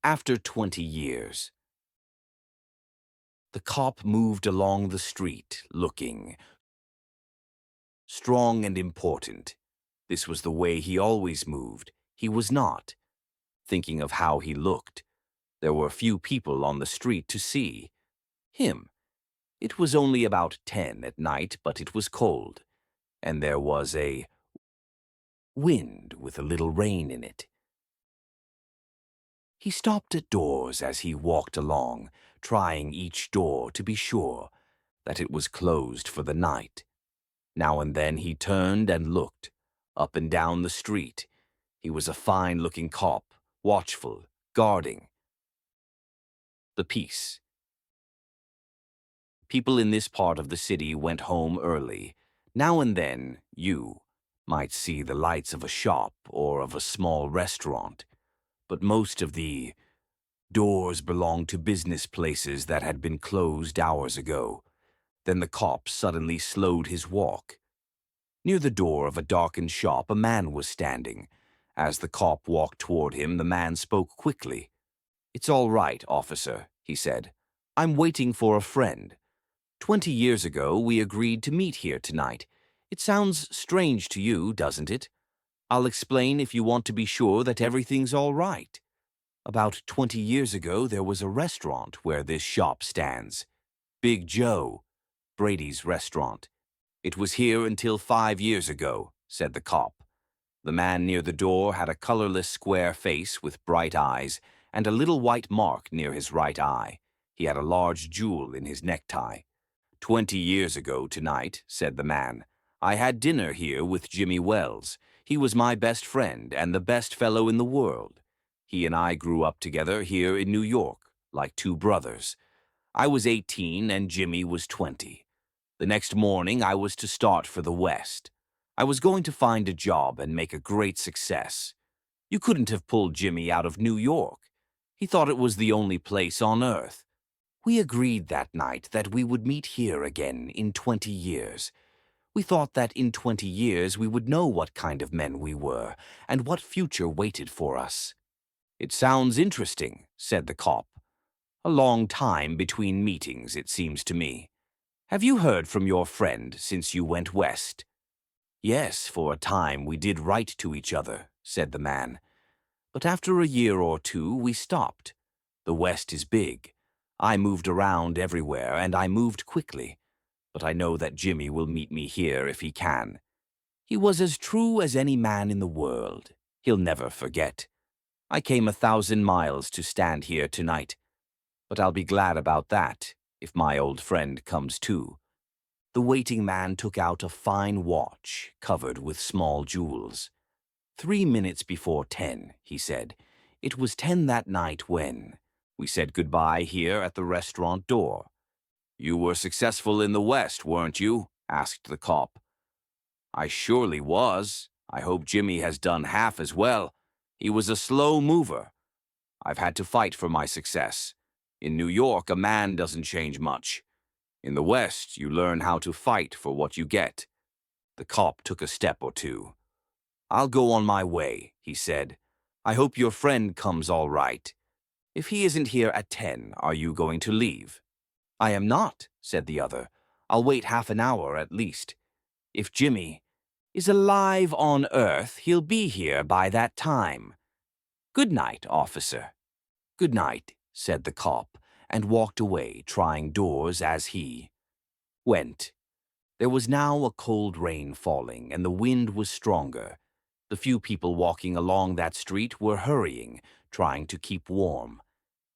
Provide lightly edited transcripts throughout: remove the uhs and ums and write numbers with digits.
After 20 years. The cop moved along the street, looking strong and important. This was the way he always moved. He was not thinking of how he looked. There were few people on the street to see him. It was only about 10 at night, but it was cold, and there was a wind with a little rain in it. He stopped at doors as he walked along, trying each door to be sure that it was closed for the night. Now and then he turned and looked up and down the street. He was a fine-looking cop, watchful, guarding the peace. People in this part of the city went home early. Now and then you might see the lights of a shop or of a small restaurant, but most of the doors belonged to business places that had been closed hours ago. Then the cop suddenly slowed his walk. Near the door of a darkened shop, a man was standing. As the cop walked toward him, the man spoke quickly. "It's all right, officer," he said. "I'm waiting for a friend. 20 years ago, we agreed to meet here tonight. It sounds strange to you, doesn't it? I'll explain if you want to be sure that everything's all right. About 20 years ago, there was a restaurant where this shop stands. Big Joe, Brady's restaurant. It was here until 5 years ago," said the cop. The man near the door had a colorless square face with bright eyes and a little white mark near his right eye. He had a large jewel in his necktie. 20 years ago tonight," said the man, "I had dinner here with Jimmy Wells. He was my best friend and the best fellow in the world. He and I grew up together here in New York, like two brothers. I was 18 and Jimmy was 20. The next morning I was to start for the West. I was going to find a job and make a great success. You couldn't have pulled Jimmy out of New York. He thought it was the only place on earth. We agreed that night that we would meet here again in 20 years. We thought that in 20 years we would know what kind of men we were and what future waited for us." "It sounds interesting," said the cop. "A long time between meetings, it seems to me. Have you heard from your friend since you went west?" "Yes, for a time we did write to each other," said the man. "But after a year or two we stopped. The West is big. I moved around everywhere, and I moved quickly. But I know that Jimmy will meet me here if he can. He was as true as any man in the world. He'll never forget. I came 1,000 miles to stand here tonight. But I'll be glad about that, if my old friend comes too." The waiting man took out a fine watch covered with small jewels. 3 minutes before 10, he said. It was 10 that night when we said goodbye here at the restaurant door. "You were successful in the West, weren't you?" asked the cop. "I surely was. I hope Jimmy has done half as well. He was a slow mover. I've had to fight for my success. In New York, a man doesn't change much. In the West, you learn how to fight for what you get." The cop took a step or two. "I'll go on my way," he said. "I hope your friend comes all right. If he isn't here at 10, are you going to leave?" "I am not," said the other. "I'll wait half an hour at least. If Jimmy is alive on Earth, he'll be here by that time. Good night, officer." "Good night," said the cop, and walked away, trying doors as he went. There was now a cold rain falling, and the wind was stronger. The few people walking along that street were hurrying, trying to keep warm.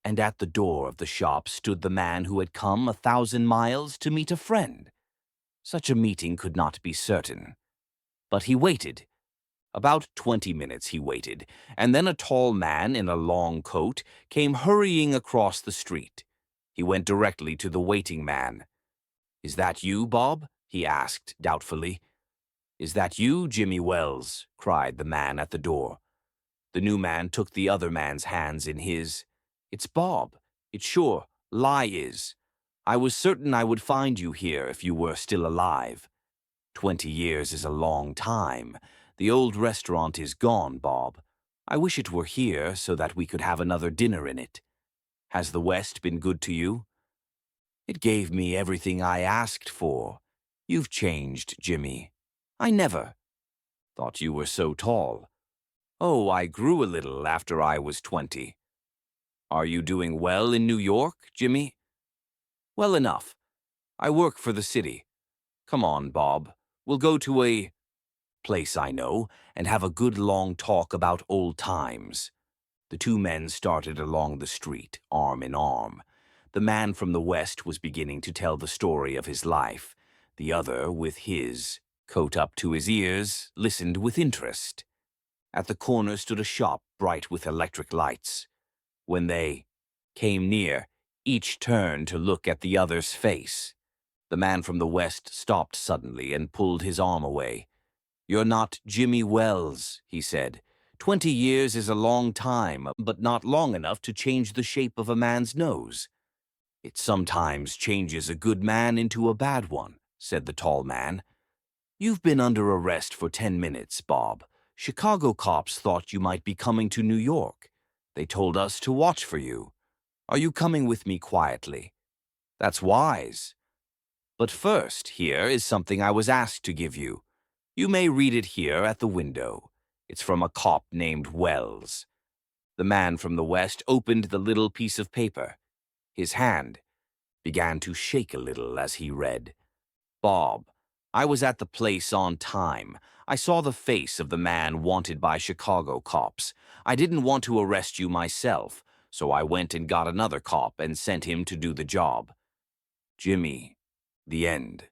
And at the door of the shop stood the man who had come 1,000 miles to meet a friend. Such a meeting could not be certain. But he waited. About 20 minutes he waited, and then a tall man in a long coat came hurrying across the street. He went directly to the waiting man. "Is that you, Bob?" he asked doubtfully. "Is that you, Jimmy Wells?" cried the man at the door. The new man took the other man's hands in his. "It's Bob. It sure is. I was certain I would find you here if you were still alive. 20 years is a long time. The old restaurant is gone, Bob. I wish it were here so that we could have another dinner in it. Has the West been good to you? It gave me everything I asked for. You've changed, Jimmy. I never thought you were so tall. Oh, I grew a little after I was 20. Are you doing well in New York, Jimmy? Well enough. I work for the city. Come on, Bob. We'll go to a place I know and have a good long talk about old times. The two men started along the street, arm in arm. The man from the West was beginning to tell the story of his life. The other, with his coat up to his ears, listened with interest. At the corner stood a shop bright with electric lights. When they came near, each turned to look at the other's face. The man from the West stopped suddenly and pulled his arm away. "You're not Jimmy Wells," he said. 20 years is a long time, but not long enough to change the shape of a man's nose." "It sometimes changes a good man into a bad one," said the tall man. "You've been under arrest for 10 minutes, Bob. Chicago cops thought you might be coming to New York. They told us to watch for you. Are you coming with me quietly?" "That's wise. But first, here is something I was asked to give you. You may read it here at the window. It's from a cop named Wells." The man from the West opened the little piece of paper. His hand began to shake a little as he read. "Bob, I was at the place on time. I saw the face of the man wanted by Chicago cops. I didn't want to arrest you myself, so I went and got another cop and sent him to do the job. Jimmy, the end."